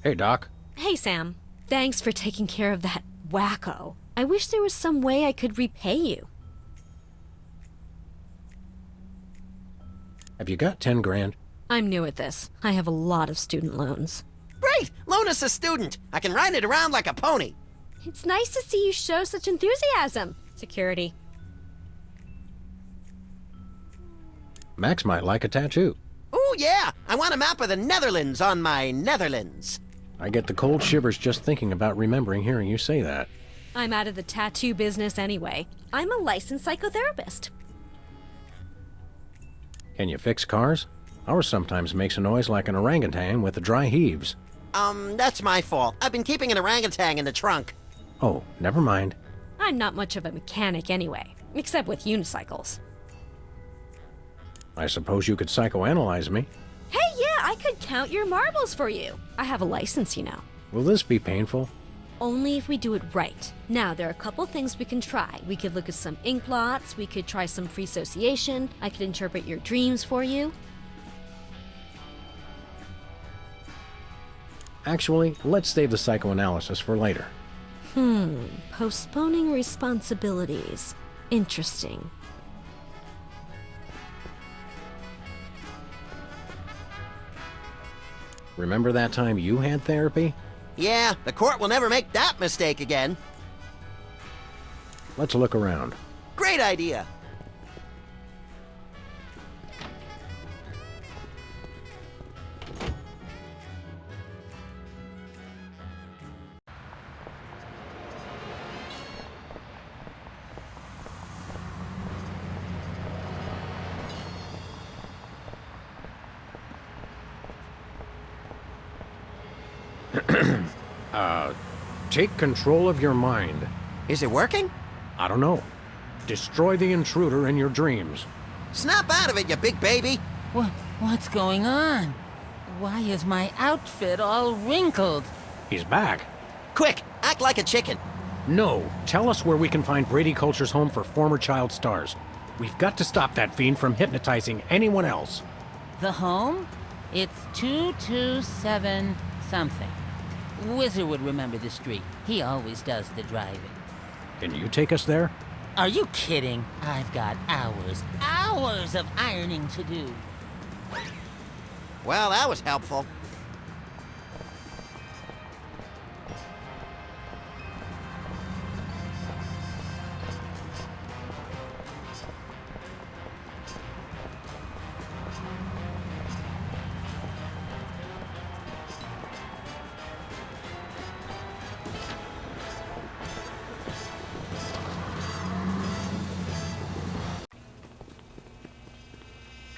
Hey, Doc. Hey, Sam. Thanks for taking care of that wacko. I wish there was some way I could repay you. Have you got 10 grand? I'm new at this. I have a lot of student loans. Great! Loan us a student. I can ride it around like a pony. It's nice to see you show such enthusiasm. Security. Max might like a tattoo. Ooh, yeah! I want a map of the Netherlands on my Netherlands. I get the cold shivers just thinking about remembering hearing you say that. I'm out of the tattoo business anyway. I'm a licensed psychotherapist. Can you fix cars? Ours sometimes makes a noise like an orangutan with the dry heaves. That's my fault. I've been keeping an orangutan in the trunk. Oh, never mind. I'm not much of a mechanic anyway, except with unicycles. I suppose you could psychoanalyze me. Hey, yeah, I could count your marbles for you. I have a license, you know. Will this be painful? Only if we do it right. Now, there are a couple things we can try. We could look at some ink blots, we could try some pre-association, I could interpret your dreams for you. Actually, let's save the psychoanalysis for later. Postponing responsibilities. Interesting. Remember that time you had therapy? Yeah, the court will never make that mistake again. Let's look around. Great idea. Take control of your mind. Is it working? I don't know. Destroy the intruder in your dreams. Snap out of it, you big baby. What's going on? Why is my outfit all wrinkled? He's back. Quick, act like a chicken. No, tell us where we can find Brady Culture's home for former child stars. We've got to stop that fiend from hypnotizing anyone else. The home? It's 227 something. Whizzer would remember the street. He always does the driving. Can you take us there? Are you kidding? I've got hours of ironing to do. Well, that was helpful.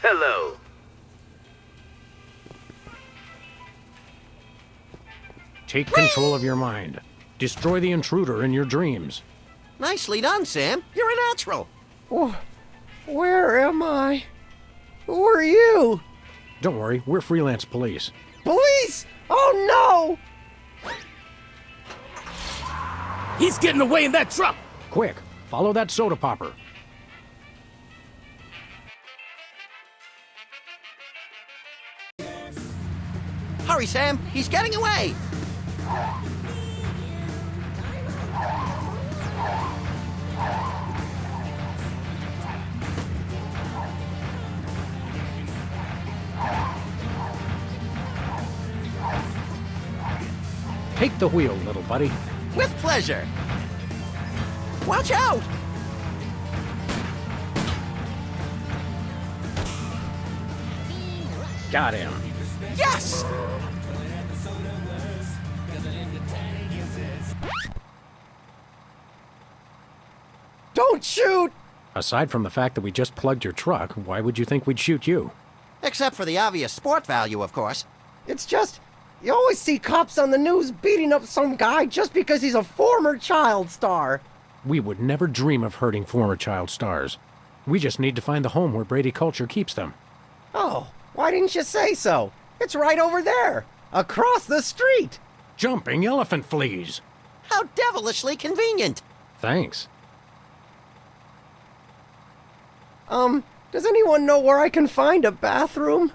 Hello. Take control of your mind. Destroy the intruder in your dreams. Nicely done, Sam. You're a natural. Where am I? Who are you? Don't worry, we're freelance police. Police! Oh no! He's getting away in that truck! Quick, follow that soda popper. Hurry, Sam. He's getting away. Take the wheel, little buddy. With pleasure. Watch out! Got him. Yes! Don't shoot! Aside from the fact that we just plugged your truck, why would you think we'd shoot you? Except for the obvious sport value, of course. It's just, you always see cops on the news beating up some guy just because he's a former child star. We would never dream of hurting former child stars. We just need to find the home where Brady Culture keeps them. Oh, why didn't you say so? It's right over there, across the street. Jumping elephant fleas! How devilishly convenient. Thanks. Does anyone know where I can find a bathroom?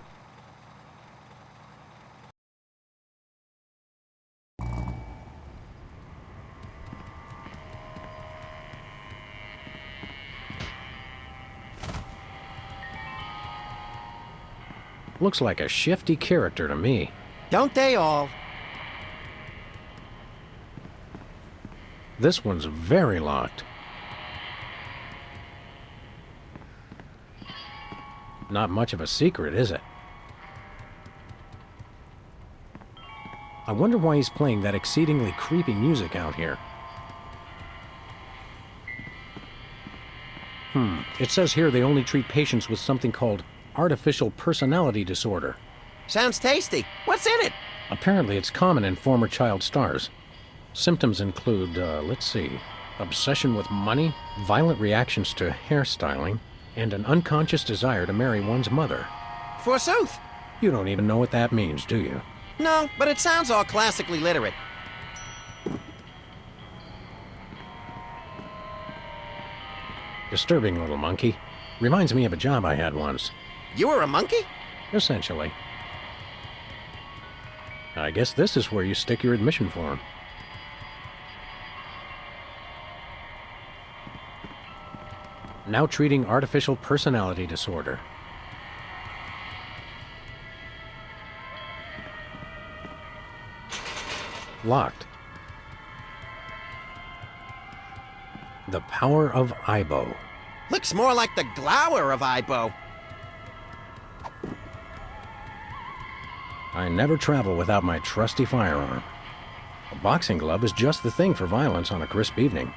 Looks like a shifty character to me. Don't they all? This one's very locked. Not much of a secret, is it? I wonder why he's playing that exceedingly creepy music out here. It says here they only treat patients with something called artificial personality disorder. Sounds tasty. What's in it? Apparently it's common in former child stars. Symptoms include, let's see, obsession with money, violent reactions to hairstyling, and an unconscious desire to marry one's mother. Forsooth. You don't even know what that means, do you? No, but it sounds all classically literate. Disturbing little monkey. Reminds me of a job I had once. You were a monkey? Essentially. I guess this is where you stick your admission form. Now treating artificial personality disorder. Locked. The power of Ibo. Looks more like the glower of Ibo. I never travel without my trusty firearm. A boxing glove is just the thing for violence on a crisp evening.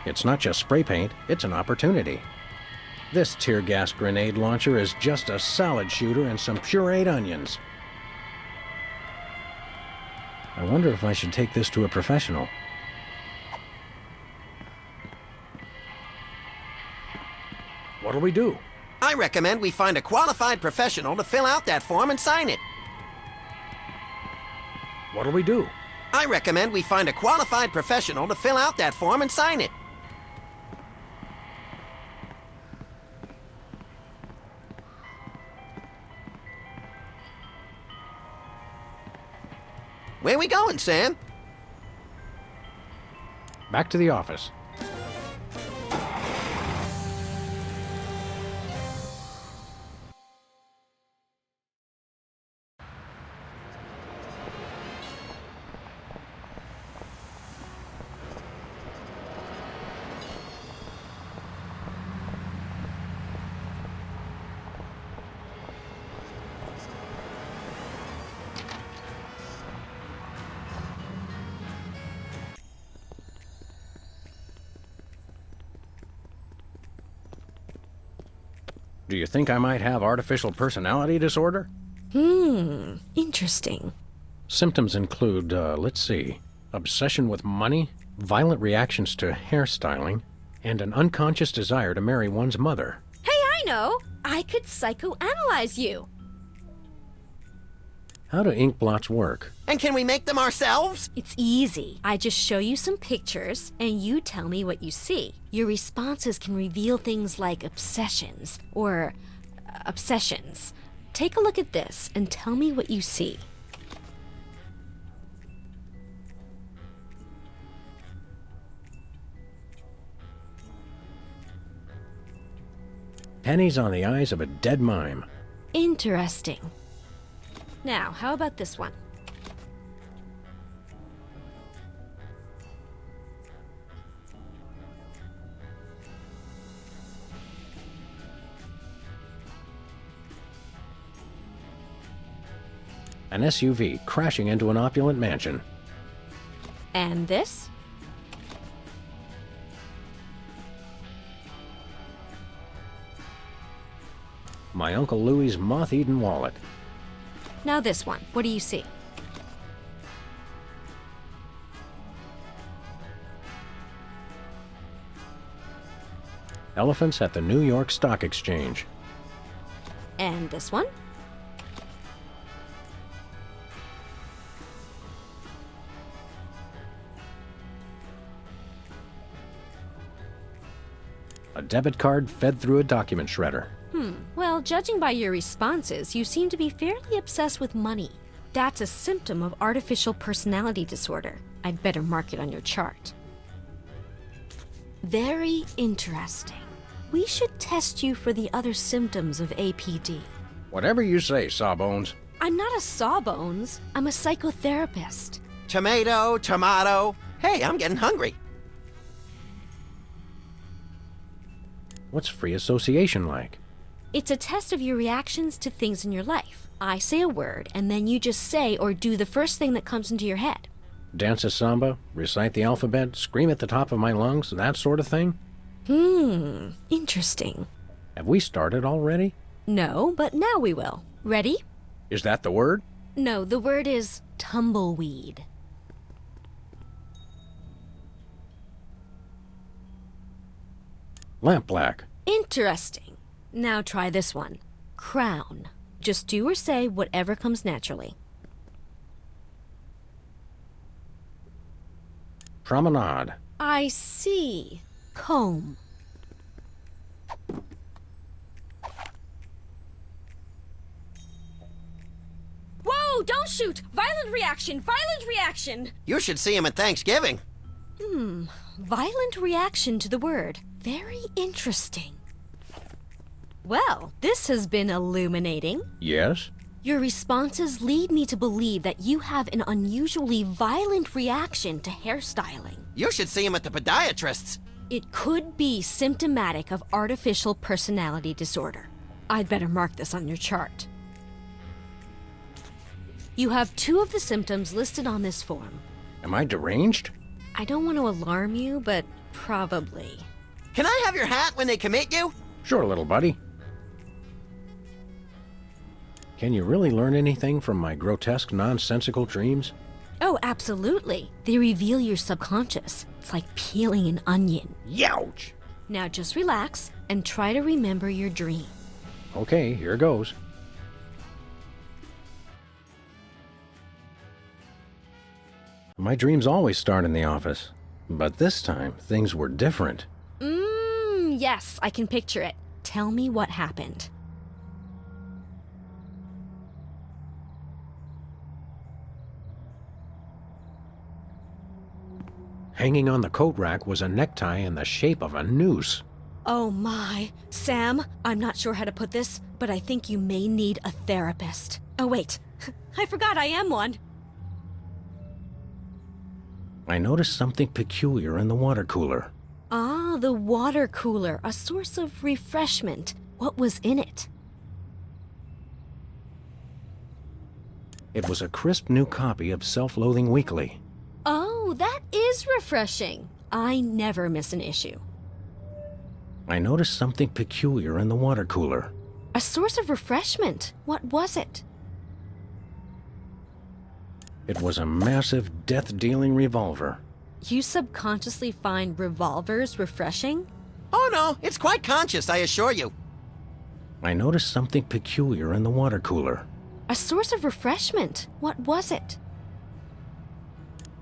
It's not just spray paint, it's an opportunity. This tear gas grenade launcher is just a salad shooter and some pureed onions. I wonder if I should take this to a professional. What'll we do? I recommend we find a qualified professional to fill out that form and sign it. What'll we do? I recommend we find a qualified professional to fill out that form and sign it. Where we going, Sam? Back to the office. Do you think I might have artificial personality disorder? Interesting. Symptoms include, let's see, obsession with money, violent reactions to hairstyling, and an unconscious desire to marry one's mother. Hey, I know! I could psychoanalyze you. How do ink blots work? And can we make them ourselves? It's easy. I just show you some pictures, and you tell me what you see. Your responses can reveal things like obsessions, or obsessions. Take a look at this, and tell me what you see. Pennies on the eyes of a dead mime. Interesting. Now, how about this one? An SUV crashing into an opulent mansion. And this? My Uncle Louie's moth-eaten wallet. Now this one. What do you see? Elephants at the New York Stock Exchange. And this one? A debit card fed through a document shredder. Well, judging by your responses, you seem to be fairly obsessed with money. That's a symptom of artificial personality disorder. I'd better mark it on your chart. Very interesting. We should test you for the other symptoms of APD. Whatever you say, Sawbones. I'm not a sawbones. I'm a psychotherapist. Tomato, tomato. Hey, I'm getting hungry. What's free association like? It's a test of your reactions to things in your life. I say a word, and then you just say or do the first thing that comes into your head. Dance a samba, recite the alphabet, scream at the top of my lungs, that sort of thing? Interesting. Have we started already? No, but now we will. Ready? Is that the word? No, the word is tumbleweed. Lampblack. Interesting. Now try this one. Crown. Just do or say whatever comes naturally. Promenade. I see. Comb. Whoa, don't shoot! Violent reaction! Violent reaction! You should see him at Thanksgiving. Violent reaction to the word. Very interesting. Well, this has been illuminating. Yes? Your responses lead me to believe that you have an unusually violent reaction to hairstyling. You should see him at the podiatrist's. It could be symptomatic of artificial personality disorder. I'd better mark this on your chart. You have 2 of the symptoms listed on this form. Am I deranged? I don't want to alarm you, but probably. Can I have your hat when they commit you? Sure, little buddy. Can you really learn anything from my grotesque, nonsensical dreams? Oh, absolutely. They reveal your subconscious. It's like peeling an onion. Youch! Now just relax and try to remember your dream. Okay, here goes. My dreams always start in the office, but this time things were different. Yes, I can picture it. Tell me what happened. Hanging on the coat rack was a necktie in the shape of a noose. Oh my. Sam, I'm not sure how to put this, but I think you may need a therapist. Oh wait, I forgot I am one. I noticed something peculiar in the water cooler. Ah, the water cooler, a source of refreshment. What was in it? It was a crisp new copy of Self-Loathing Weekly. Oh, that is refreshing. I never miss an issue. I noticed something peculiar in the water cooler. A source of refreshment. What was it? It was a massive, death-dealing revolver. You subconsciously find revolvers refreshing? Oh no, it's quite conscious, I assure you. I noticed something peculiar in the water cooler. A source of refreshment. What was it?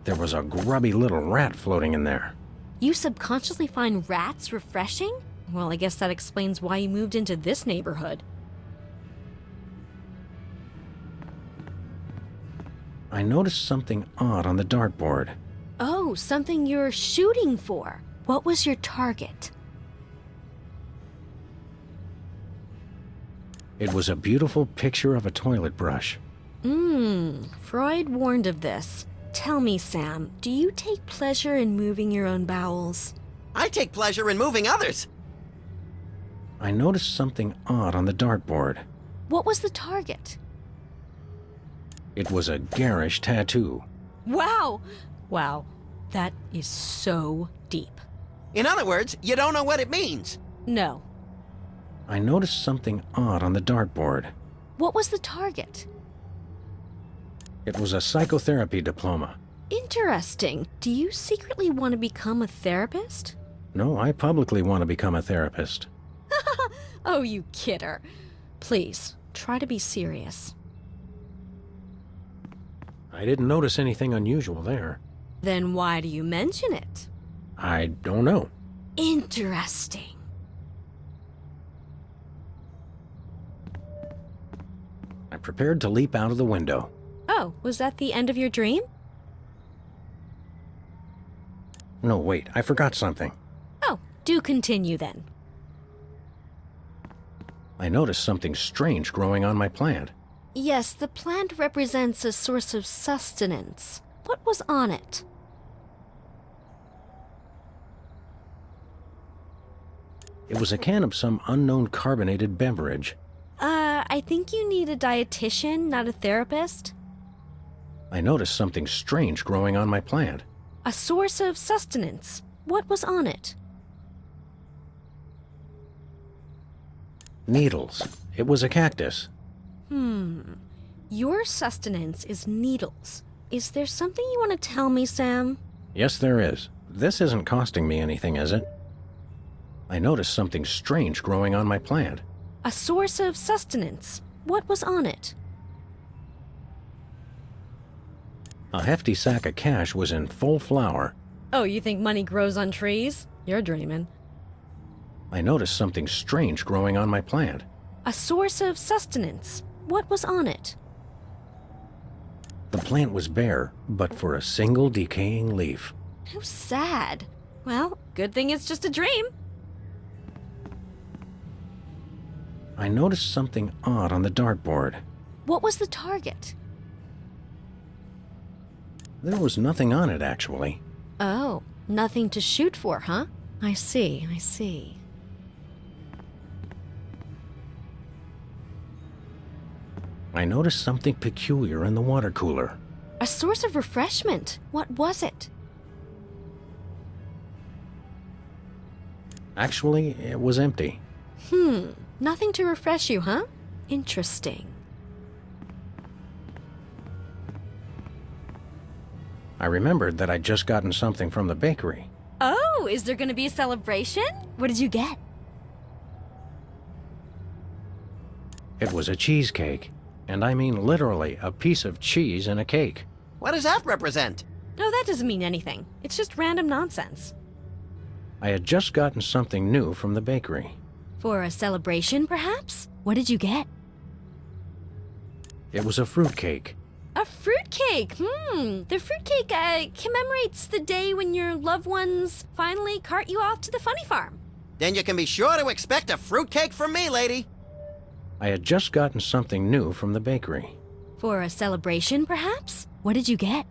There was a grubby little rat floating in there. You subconsciously find rats refreshing? Well, I guess that explains why you moved into this neighborhood. I noticed something odd on the dartboard. Oh, something you're shooting for. What was your target? It was a beautiful picture of a toilet brush. Freud warned of this. Tell me, Sam, do you take pleasure in moving your own bowels? I take pleasure in moving others. I noticed something odd on the dartboard. What was the target? It was a garish tattoo. Wow! Wow, that is so deep. In other words, you don't know what it means. No. I noticed something odd on the dartboard. What was the target? It was a psychotherapy diploma. Interesting. Do you secretly want to become a therapist? No, I publicly want to become a therapist. Oh, you kidder. Please, try to be serious. I didn't notice anything unusual there. Then why do you mention it? I don't know. Interesting. I prepared to leap out of the window. Oh, was that the end of your dream? No, wait, I forgot something. Oh, do continue then. I noticed something strange growing on my plant. Yes, the plant represents a source of sustenance. What was on it? It was a can of some unknown carbonated beverage. I think you need a dietitian, not a therapist. I noticed something strange growing on my plant. A source of sustenance. What was on it? Needles. It was a cactus. Your sustenance is needles. Is there something you want to tell me, Sam? Yes, there is. This isn't costing me anything, is it? I noticed something strange growing on my plant. A source of sustenance. What was on it? A hefty sack of cash was in full flower. Oh, you think money grows on trees? You're dreaming. I noticed something strange growing on my plant. A source of sustenance. What was on it? The plant was bare, but for a single decaying leaf. How sad. Well, good thing it's just a dream. I noticed something odd on the dartboard. What was the target? There was nothing on it, actually. Oh, nothing to shoot for, huh? I see. I noticed something peculiar in the water cooler. A source of refreshment. What was it? Actually, it was empty. Nothing to refresh you, huh? Interesting. I remembered that I'd just gotten something from the bakery. Oh, is there gonna be a celebration? What did you get? It was a cheesecake. And I mean literally a piece of cheese in a cake. What does that represent? No, that doesn't mean anything. It's just random nonsense. I had just gotten something new from the bakery. For a celebration, perhaps? What did you get? It was a fruitcake. A fruitcake! The fruitcake, commemorates the day when your loved ones finally cart you off to the funny farm. Then you can be sure to expect a fruitcake from me, lady. I had just gotten something new from the bakery. For a celebration, perhaps? What did you get?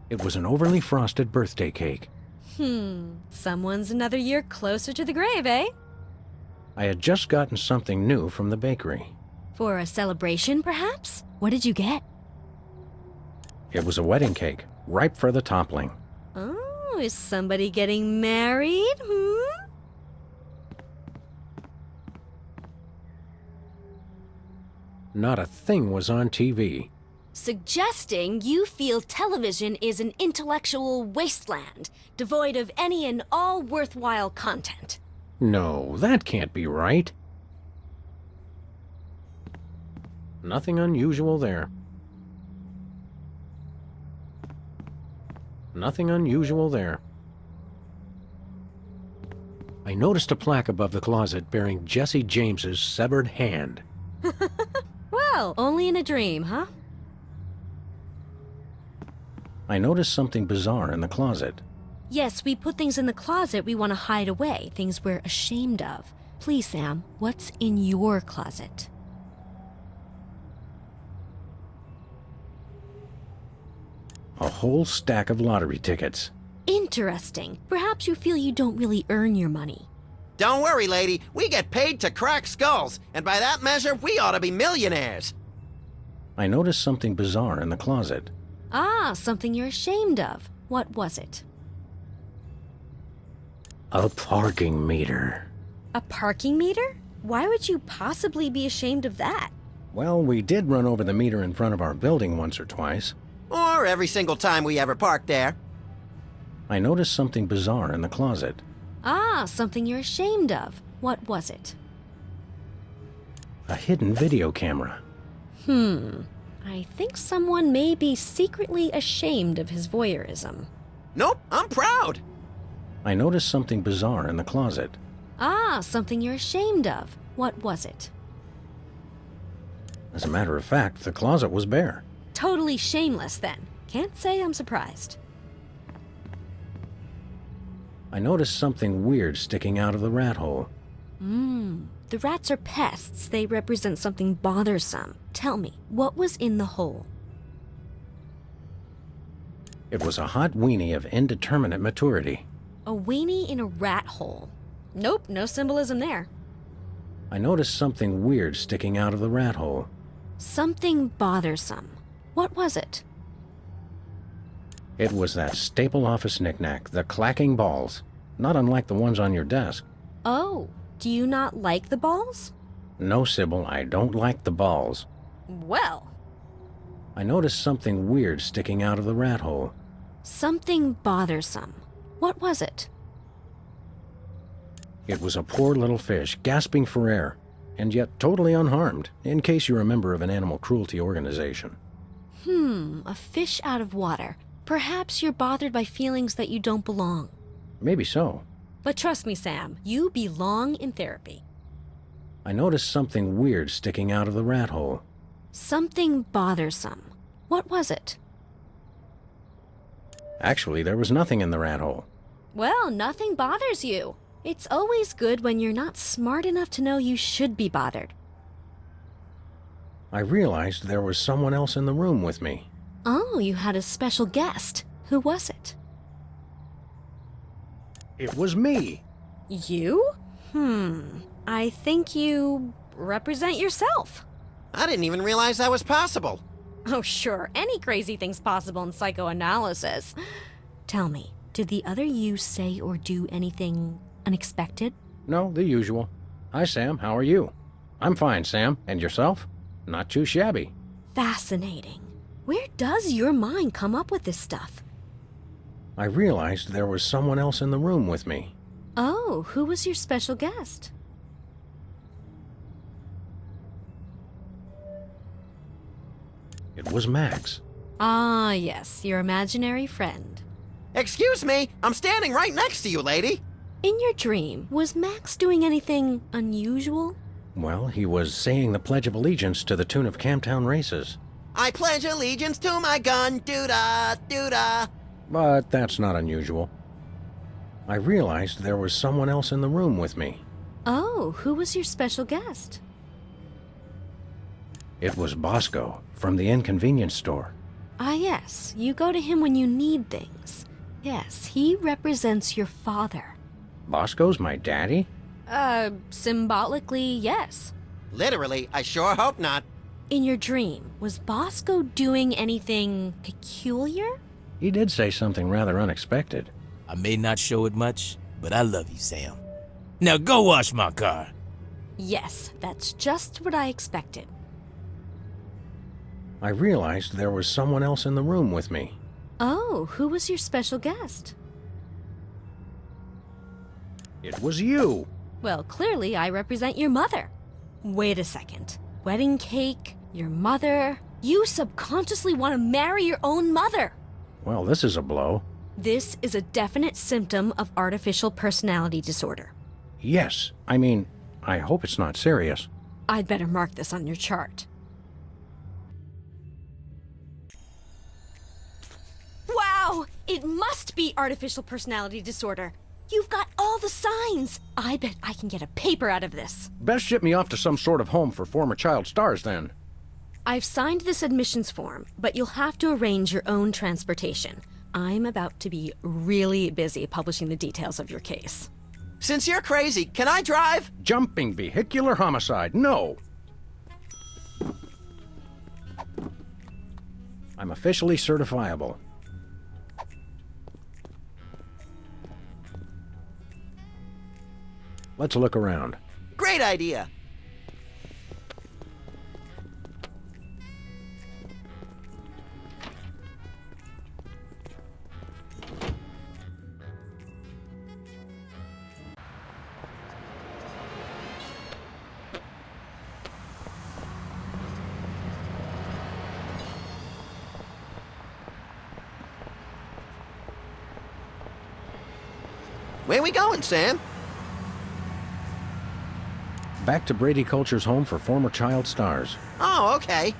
It was an overly frosted birthday cake. Someone's another year closer to the grave, eh? I had just gotten something new from the bakery. For a celebration, perhaps? What did you get? It was a wedding cake, ripe for the toppling. Oh, is somebody getting married? Not a thing was on TV. Suggesting you feel television is an intellectual wasteland, devoid of any and all worthwhile content. No, that can't be right. Nothing unusual there. Nothing unusual there. I noticed a plaque above the closet bearing Jesse James's severed hand. Well, only in a dream, huh? I noticed something bizarre in the closet. Yes, we put things in the closet we want to hide away, things we're ashamed of. Please, Sam, what's in your closet? A whole stack of lottery tickets. Interesting. Perhaps you feel you don't really earn your money. Don't worry, lady. We get paid to crack skulls, and by that measure, we ought to be millionaires. I noticed something bizarre in the closet. Ah, something you're ashamed of. What was it? A parking meter. A parking meter? Why would you possibly be ashamed of that? Well, we did run over the meter in front of our building once or twice. Or every single time we ever park there. I noticed something bizarre in the closet. Ah, something you're ashamed of. What was it? A hidden video camera. I think someone may be secretly ashamed of his voyeurism. Nope, I'm proud. I noticed something bizarre in the closet. Ah, something you're ashamed of. What was it? As a matter of fact, the closet was bare. Totally shameless, then. Can't say I'm surprised. I noticed something weird sticking out of the rat hole. The rats are pests. They represent something bothersome. Tell me, what was in the hole? It was a hot weenie of indeterminate maturity. A weenie in a rat hole. Nope, no symbolism there. I noticed something weird sticking out of the rat hole. Something bothersome. What was it? It was that staple office knickknack, the clacking balls. Not unlike the ones on your desk. Oh, do you not like the balls? No, Sybil, I don't like the balls. Well, I noticed something weird sticking out of the rat hole. something bothersome. What was it? It was a poor little fish, gasping for air, and yet totally unharmed, in case you're a member of an animal cruelty organization. A fish out of water. Perhaps you're bothered by feelings that you don't belong. Maybe so. But trust me, Sam, you belong in therapy. I noticed something weird sticking out of the rat hole. Something bothersome. What was it? Actually, there was nothing in the rat hole. Well, nothing bothers you. It's always good when you're not smart enough to know you should be bothered. I realized there was someone else in the room with me. Oh, you had a special guest. Who was it? It was me. You? I think you represent yourself. I didn't even realize that was possible. Oh, sure. Any crazy thing's possible in psychoanalysis. Tell me, did the other you say or do anything unexpected? No, the usual. Hi, Sam. How are you? I'm fine, Sam. And yourself? Not too shabby. Fascinating. Where does your mind come up with this stuff? I realized there was someone else in the room with me. Oh, who was your special guest? It was Max. Ah, yes, your imaginary friend. Excuse me, I'm standing right next to you, lady. In your dream, was Max doing anything unusual? Well, he was saying the Pledge of Allegiance to the tune of Camptown Races. I pledge allegiance to my gun, doo-dah, doo-dah. But that's not unusual. I realized there was someone else in the room with me. Oh, who was your special guest? It was Bosco from the inconvenience store. Ah, yes, you go to him when you need things. Yes, he represents your father. Bosco's my daddy? Symbolically, yes. Literally, I sure hope not. In your dream, was Bosco doing anything peculiar? He did say something rather unexpected. I may not show it much, but I love you, Sam. Now go wash my car. Yes, that's just what I expected. I realized there was someone else in the room with me. Oh, who was your special guest? It was you! Well, clearly I represent your mother. Wait a second. Wedding cake, your mother. You subconsciously want to marry your own mother. Well, this is a blow. This is a definite symptom of artificial personality disorder. Yes, I mean, I hope it's not serious. I'd better mark this on your chart. Wow! It must be artificial personality disorder. You've got all the signs. I bet I can get a paper out of this. Best ship me off to some sort of home for former child stars, then. I've signed this admissions form, but you'll have to arrange your own transportation. I'm about to be really busy publishing the details of your case. Since you're crazy, can I drive? Jumping vehicular homicide, no! I'm officially certifiable. Let's look around. Great idea. Where we going, Sam? Back to Brady Culture's home for former child stars. Oh, okay.